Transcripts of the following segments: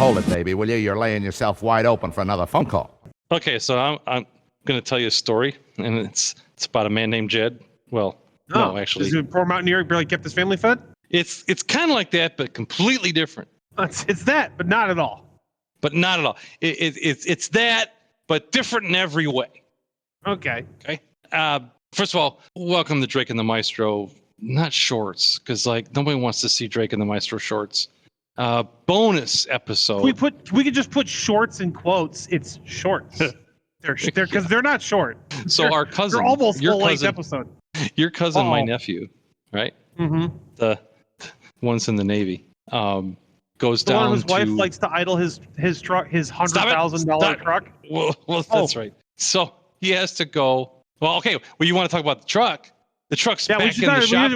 hold it, baby, will you? You're laying yourself wide open for another phone call. Okay, so I'm going to tell you a story, and it's about a man named Jed. Well, no, actually, Does he poor Mountain Deer barely kept his family fed? it's kind of like that, but completely different. It's that, but not at all. But not at all. It's that, but different in every way. Okay. Okay. First of all, welcome to Drake and the Maestro. Not shorts, because like nobody wants to see Drake and the Maestro shorts. Bonus episode. We could just put shorts in quotes. It's shorts. they're because they're not short. So our cousin, they're almost your full-length cousin, episode. Your cousin, my nephew, right? Mm-hmm. The one's in the Navy. Goes the down one whose to wife likes to idle his truck, his $100,000 truck. Well, that's right. So he has to go. Well, okay. Well, you want to talk about the truck? The truck's back in the shop.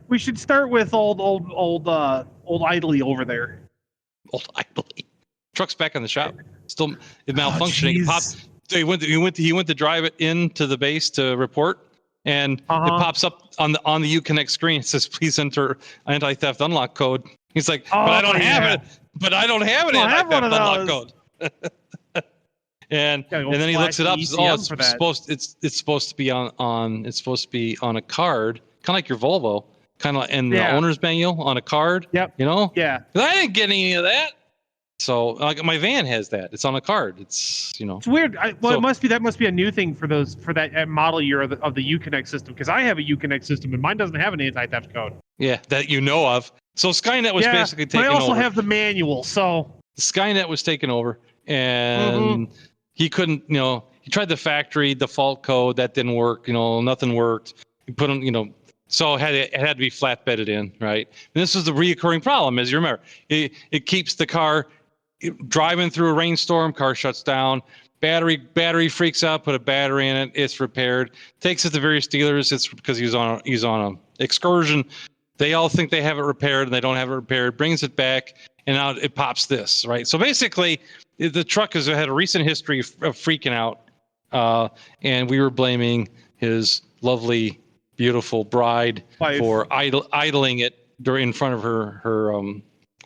We should start with old Idly over there. Old Idly. Truck's back in the shop. Still malfunctioning. He went to drive it into the base to report, and it pops up on the Uconnect screen. It says, "Please enter anti-theft unlock code." He's like, "But I don't have it. But I don't have an anti-theft unlock code." and then he looks it up. Says, "Oh, it's supposed to be on a card, kind of like your Volvo, kind of in the owner's manual on a card." Yep. You know? Yeah. I didn't get any of that. So like my van has that. It's on a card. It's It's weird. It must be a new thing for that model year of the Uconnect system, because I have a Uconnect system and mine doesn't have an anti-theft code. Yeah, that you know of. So Skynet was basically taken over. But I also have the manual, so Skynet was taken over, and he couldn't. He tried the factory default code, that didn't work. Nothing worked. He put him. So it had to be flatbedded in, right? And this was the reoccurring problem, as you remember. It keeps the car driving through a rainstorm, car shuts down, battery freaks out, put a battery in it, it's repaired, takes it to various dealers. It's because he's on an excursion. They all think they have it repaired, and they don't have it repaired. Brings it back, and now it pops this, right? So basically, the truck has had a recent history of freaking out, and we were blaming his lovely, beautiful bride for idling it in front of her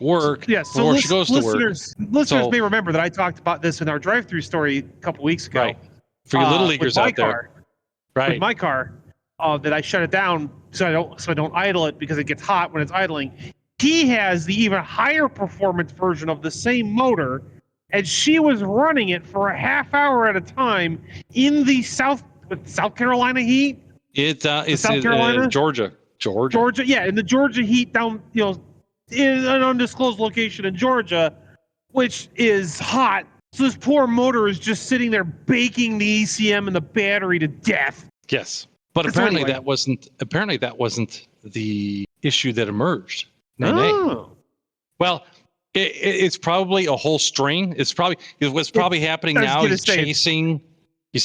work. Yeah, so before she goes to work. Listeners may remember that I talked about this in our drive-through story a couple weeks ago. Right. For you little leaguers out there. Right. With my car, that I shut it down so I don't idle it because it gets hot when it's idling. He has the even higher performance version of the same motor, and she was running it for a half hour at a time in the South Carolina heat. It's South Carolina? Georgia, yeah, in the Georgia heat down, in an undisclosed location in Georgia, which is hot. So this poor motor is just sitting there baking the ECM and the battery to death. Yes, but apparently that wasn't the issue that emerged. Oh. Well, it's probably a whole string. What's probably happening now. He's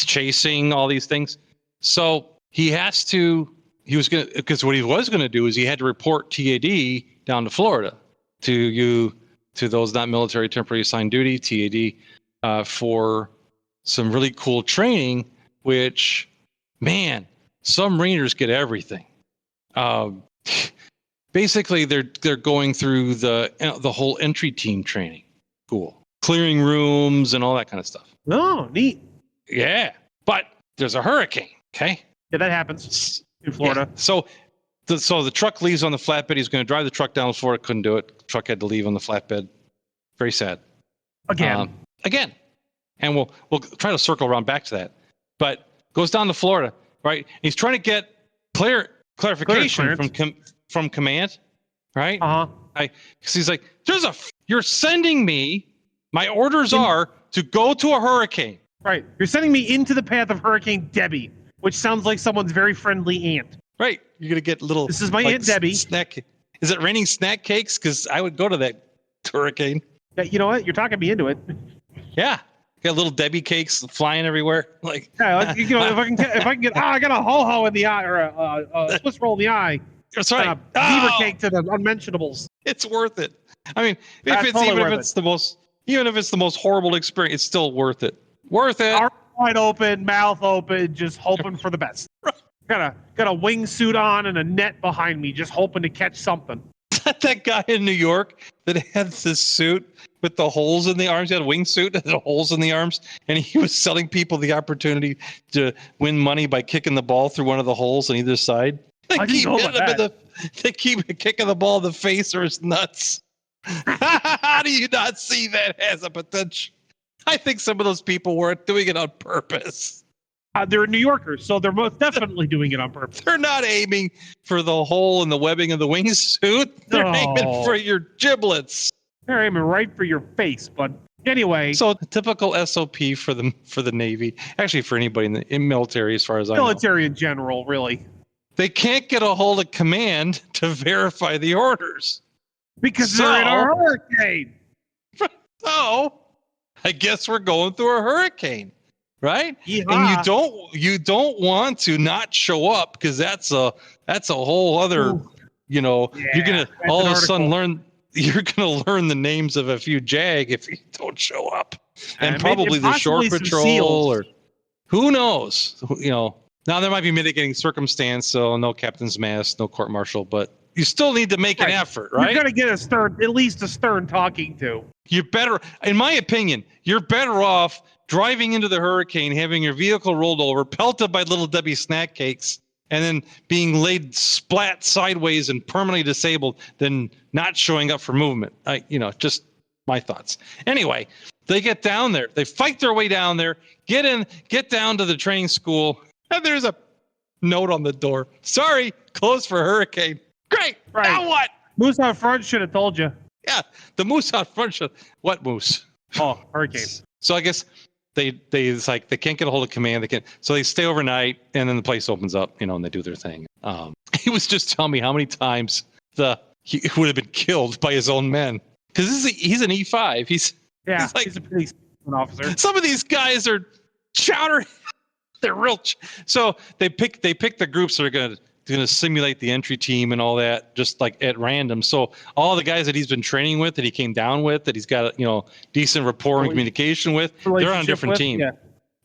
chasing all these things. So because what he was going to do is he had to report TAD down to Florida to those not military temporary assigned duty, TAD, for some really cool training, which, man, some Mariners get everything. Basically, they're going through the whole entry team training. Cool. Clearing rooms and all that kind of stuff. Oh, neat. Yeah, but there's a hurricane, okay? Yeah, that happens in Florida. Yeah. So the truck leaves on the flatbed. He's going to drive the truck down to Florida. Couldn't do it. Truck had to leave on the flatbed. Very sad. Again. And we'll try to circle around back to that. But goes down to Florida, right? He's trying to get clarification from command, right? Because he's like, you're sending me. My orders are to go to a hurricane. Right. You're sending me into the path of Hurricane Debbie, which sounds like someone's very friendly aunt. Right. You're going to get little... This is my Aunt Debbie. Snack. Is it raining snack cakes? Because I would go to that hurricane. Yeah, you know what? You're talking me into it. Yeah. Got little Debbie cakes flying everywhere. Like, yeah, if I can get, I got a ho-ho in the eye, or a Swiss roll in the eye. That's right. Beaver cake to the unmentionables. It's worth it. I mean, even if it's the most horrible experience, it's still worth it. Worth it. Arms wide open, mouth open, just hoping for the best. Got a wingsuit on and a net behind me, just hoping to catch something. Is that guy in New York that had this suit with the holes in the arms? He had a wingsuit and the holes in the arms, and he was selling people the opportunity to win money by kicking the ball through one of the holes on either side. They keep kicking the ball in the face or his nuts. How do you not see that as a potential? I think some of those people weren't doing it on purpose. They're New Yorkers, so they're most definitely doing it on purpose. They're not aiming for the hole in the webbing of the wingsuit. They're aiming for your giblets. They're aiming right for your face, but anyway. So typical SOP for the Navy, actually for anybody in military, as far as I know. Military in general, really. They can't get a hold of command to verify the orders. Because they're in a hurricane. So I guess we're going through a hurricane. Right? Yeah. And you don't want to not show up because that's a whole other, you're gonna all of a sudden learn the names of a few JAG if you don't show up. And probably the shore patrol or who knows. Now there might be mitigating circumstance, so no captain's mast, no court martial, but you still need to make an effort, right? You're gonna get at least a stern talking to. You're better, in my opinion, you're better off driving into the hurricane, having your vehicle rolled over, pelted by Little Debbie snack cakes, and then being laid splat sideways and permanently disabled than not showing up for movement. Just my thoughts. Anyway, they get down there. They fight their way down there, get down to the training school, and there's a note on the door. Sorry, closed for hurricane. Great. Right. Now what? Moose out front should have told you. Yeah, the moose out front should. What moose? Oh, hurricane. So I guess it's like they can't get a hold of command. So they stay overnight, and then the place opens up, and they do their thing. He was just telling me how many times he would have been killed by his own men because he's an E5. He's a police officer. Some of these guys are chowder. They're real. So they pick the groups that are going to simulate the entry team and all that, just like at random. So all the guys that he's been training with, that he came down with, that he's got decent rapport and communication with, they're on a different team. Yeah,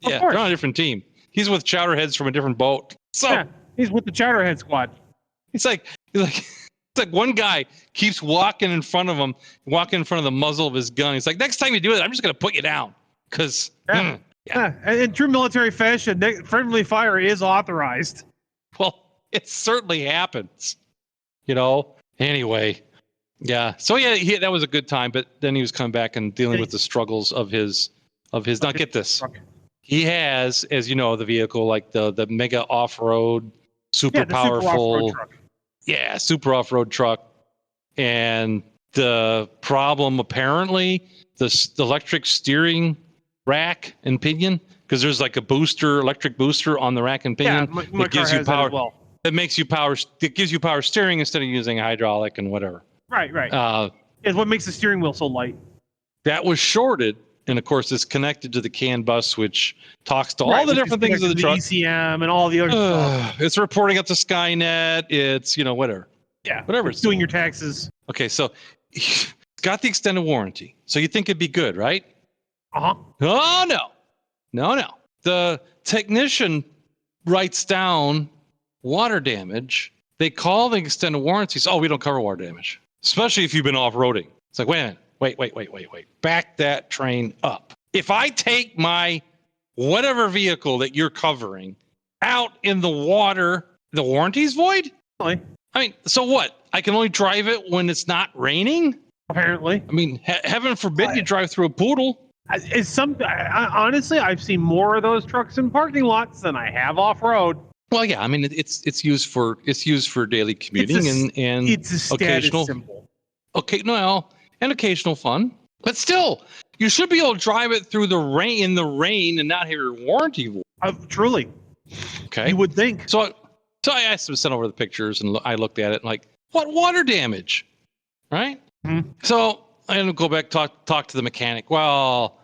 they're on a different team. He's with chowderheads from a different boat. So he's with the chowderhead squad. It's like one guy keeps walking in front of the muzzle of his gun. He's like, next time you do it, I'm just going to put you down because. And in true military fashion, friendly fire is authorized. Well, it certainly happens, Anyway, yeah. So that was a good time. But then he was coming back and dealing with the struggles of his. Now get this, he has, as you know, the vehicle like the mega off-road, super powerful, super off-road truck, and the problem apparently the electric steering rack and pinion, because there's like a electric booster on the rack and pinion that gives you power. It makes you power. It gives you power steering instead of using hydraulic and whatever. Right. It's what makes the steering wheel so light. That was shorted, and of course, it's connected to the CAN bus, which talks to all the different things of the truck. DtM and all the other stuff. It's reporting up to Skynet. It's whatever. Yeah, whatever. It's doing your taxes. Okay, so it's got the extended warranty, so you think it'd be good, right? Oh no. The technician writes down water damage. They call the extended warranties. Oh, we don't cover water damage, especially if you've been off-roading. It's like, wait a minute. Wait. Back that train up. If I take my whatever vehicle that you're covering out in the water, the warranty's void? Really? I mean, so what? I can only drive it when it's not raining? Apparently. I mean, heaven forbid you drive through a poodle. Honestly, I've seen more of those trucks in parking lots than I have off-road. Well, yeah, I mean it's used for daily commuting and it's a status occasional symbol. Okay, no, and occasional fun, but still, you should be able to drive it through the rain and not have your warranty void. Truly. Okay. You would think. So I asked him to send over the pictures, and I looked at it and like, what water damage, right? Mm-hmm. So I had to go back talk to the mechanic. Well,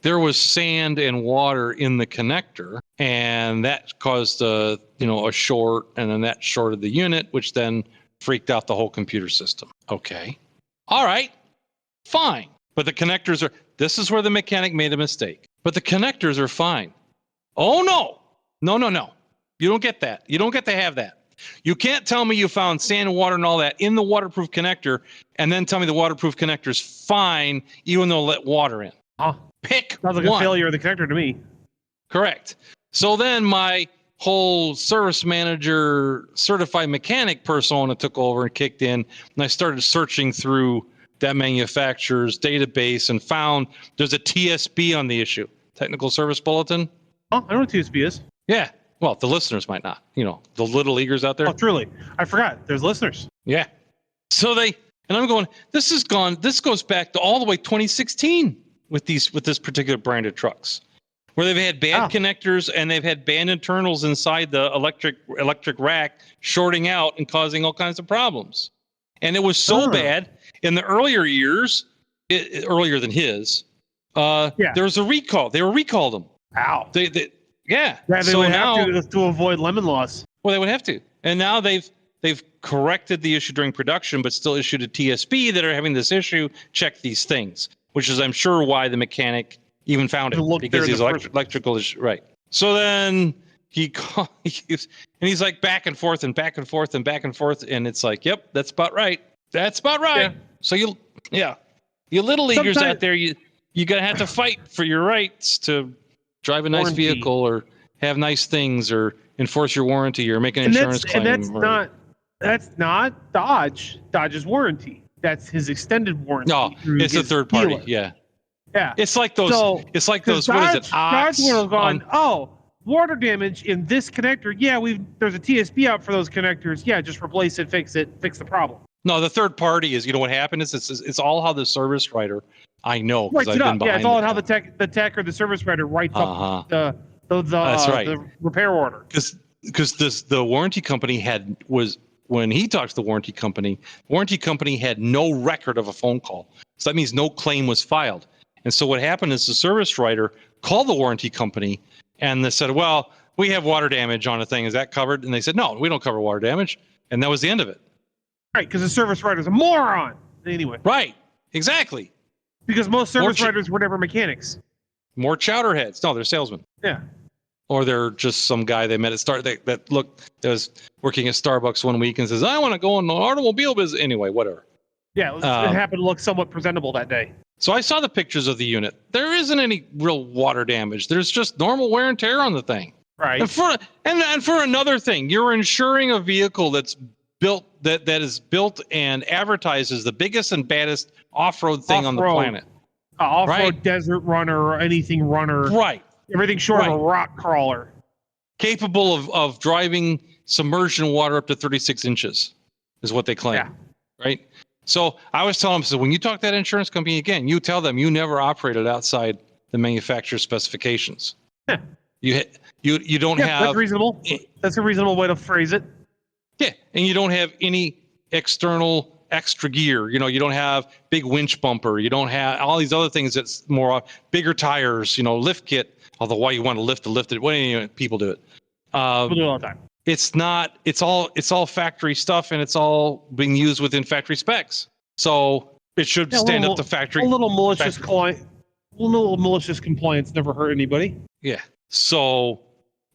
there was sand and water in the connector, and that caused a short, and then that shorted the unit, which then freaked out the whole computer system. Okay. All right. Fine. But the connectors this is where the mechanic made a mistake. But the connectors are fine. Oh, no. No. You don't get that. You don't get to have that. You can't tell me you found sand and water and all that in the waterproof connector and then tell me the waterproof connector is fine even though it let water in. Pick Sounds like one. a failure of the connector to me. Correct. So then my whole service manager, certified mechanic persona took over and kicked in, and I started searching through that manufacturer's database and found there's a TSB on the issue, Technical Service Bulletin. Oh, I know what TSB is. Yeah. Well, the listeners might not, the little leaguers out there. Oh, truly. I forgot. There's listeners. Yeah. So and I'm going, this goes back to all the way 2016 with this particular brand of trucks, where they've had bad connectors and they've had bad internals inside the electric rack shorting out and causing all kinds of problems. And it was so bad in the earlier years, earlier than his, there was a recall. They were recalled them. Ow. Yeah. They so would now, have to avoid lemon loss. Well, they would have to. And now they've corrected the issue during production, but still issued a TSB that are having this issue. Check these things, which is, I'm sure, why the mechanic even found it, because he's electrical issue. Right. So then and he's like back and forth and back and forth and back and forth. And it's like, yep, that's about right. That's about right. Yeah. So you little leaguers out there, you're going to have to fight for your rights to drive a nice vehicle or have nice things or enforce your warranty or make an insurance claim. And that's not Dodge. Dodge's warranty. That's his extended warranty. No, it's a third party. Yeah. Yeah. It's like those. It's like those. Dodge, what is it? Dodge would have gone. Water damage in this connector. Yeah, there's a TSB out for those connectors. Yeah, just replace it, fix the problem. No, the third party is. What happened is it's all how the service writer. I know because I've been behind. Yeah, it's all how the tech or the service writer writes up the repair order. Because the warranty company when he talks to the warranty company had no record of a phone call. So that means no claim was filed. And so what happened is the service writer called the warranty company and they said, well, we have water damage on a thing. Is that covered? And they said, no, we don't cover water damage. And that was the end of it. Right, because the service writer's a moron. Anyway. Right, exactly. Because most service writers were never mechanics. More chowderheads. No, they're salesmen. Yeah. Or they're just some guy they met at that was working at Starbucks one week and says, I want to go in the automobile business. Anyway, whatever. Yeah, it happened to look somewhat presentable that day. So I saw the pictures of the unit. There isn't any real water damage. There's just normal wear and tear on the thing. Right. And for another thing, you're insuring a vehicle that's built that is built and advertised as the biggest and baddest off-road thing on the planet. Off-road desert runner or anything runner. Right. Everything short of a rock crawler. Capable of driving submersion water up to 36 inches is what they claim. Yeah. Right. So I was telling them, so when you talk to that insurance company again, you tell them you never operated outside the manufacturer's specifications. Yeah. You don't have. That's reasonable. That's a reasonable way to phrase it. Yeah, and you don't have any extra gear. You don't have big winch bumper. You don't have all these other things that's more bigger tires. Lift kit. Although why you want to lift it? Well, people do it. People do it all the time. It's not. It's all factory stuff, and it's all being used within factory specs. So it should stand up to factory. A little malicious compliance never hurt anybody. Yeah. So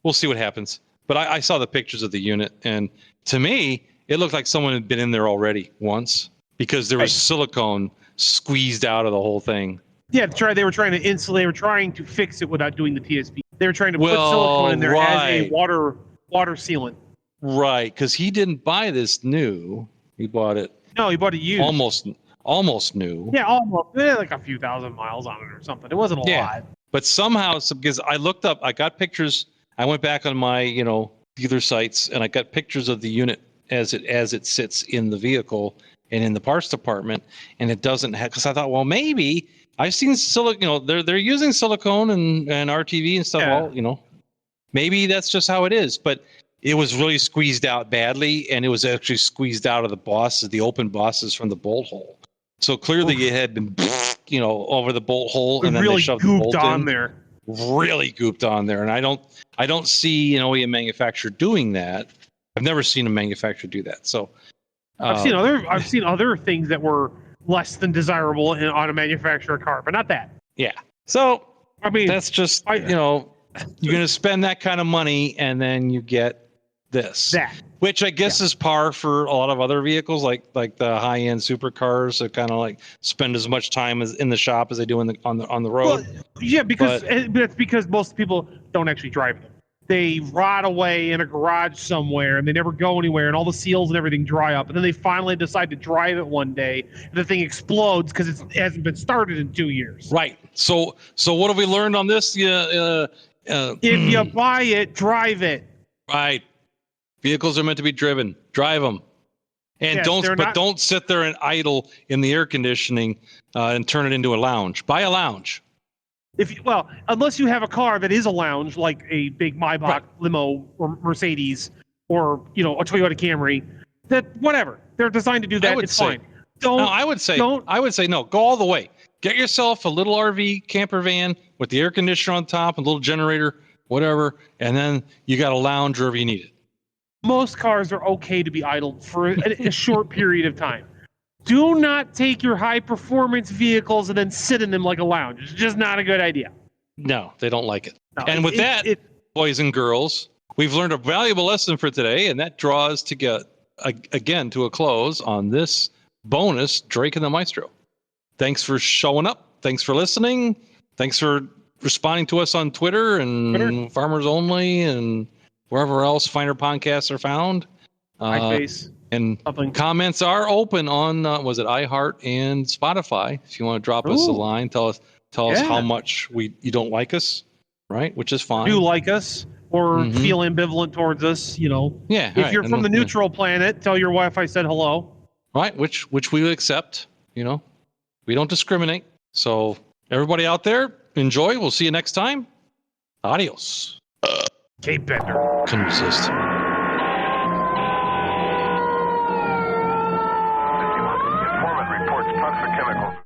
we'll see what happens. But I saw the pictures of the unit, and to me, it looked like someone had been in there already once because there was silicone squeezed out of the whole thing. Yeah, they were trying to insulate. They were trying to fix it without doing the TSB. They were trying to put silicone in there as a water sealant. Right, because he didn't buy this new. He bought it. No, he bought it used. Almost new. Yeah, almost. Like a few thousand miles on it or something. It wasn't a lot. But somehow, because I looked up, I got pictures. I went back on my, dealer sites, and I got pictures of the unit as it sits in the vehicle and in the parts department, and it doesn't have. Because I thought, well, maybe I've seen silicone. They're using silicone and RTV and stuff. Yeah. Well, maybe that's just how it is. But it was really squeezed out badly, and it was actually squeezed out of the open bosses from the bolt hole. So clearly, it had been, over the bolt hole, and then really they shoved the bolt on in. There. Really gooped on there, and I don't see an OEM manufacturer doing that. I've never seen a manufacturer do that. So I've seen other things that were less than desirable on a manufacturer car, but not that. Yeah. So I mean, that's just you're going to spend that kind of money, and then you get this. That. Which I guess is par for a lot of other vehicles, like the high-end supercars that kind of like spend as much time as in the shop as they do on the road. Well, yeah, because it's because most people don't actually drive them. They rot away in a garage somewhere, and they never go anywhere, and all the seals and everything dry up, and then they finally decide to drive it one day, and the thing explodes because it hasn't been started in 2 years. Right. So what have we learned on this? If you buy it, drive it. Right. Vehicles are meant to be driven. Drive them, and Yes, don't sit there and idle in the air conditioning and turn it into a lounge. Buy a lounge. Unless you have a car that is a lounge, like a big Maybach Right. limo or Mercedes, or a Toyota Camry, that whatever they're designed to do that. It's fine. I would say no. Go all the way. Get yourself a little RV camper van with the air conditioner on top and a little generator, whatever, and then you got a lounge wherever you need it. Most cars are okay to be idled for a short period of time. Do not take your high performance vehicles and then sit in them like a lounge. It's just not a good idea. No, they don't like it. No, And with that, boys and girls, we've learned a valuable lesson for today, and that draws to get again to a close on this bonus Drake and the Maestro. Thanks for showing up. Thanks for listening. Thanks for responding to us on Twitter and Farmers Only and wherever else finer podcasts are found. MySpace. And comments are open on was it iHeart and Spotify. If you want to drop us a line, tell us how much you don't like us, right? Which is fine. Do like us or feel ambivalent towards us, Yeah. If you're from the neutral planet, tell your wife I said hello. Right, which we will accept. We don't discriminate. So everybody out there, enjoy. We'll see you next time. Adios. Cape Bender. Couldn't resist.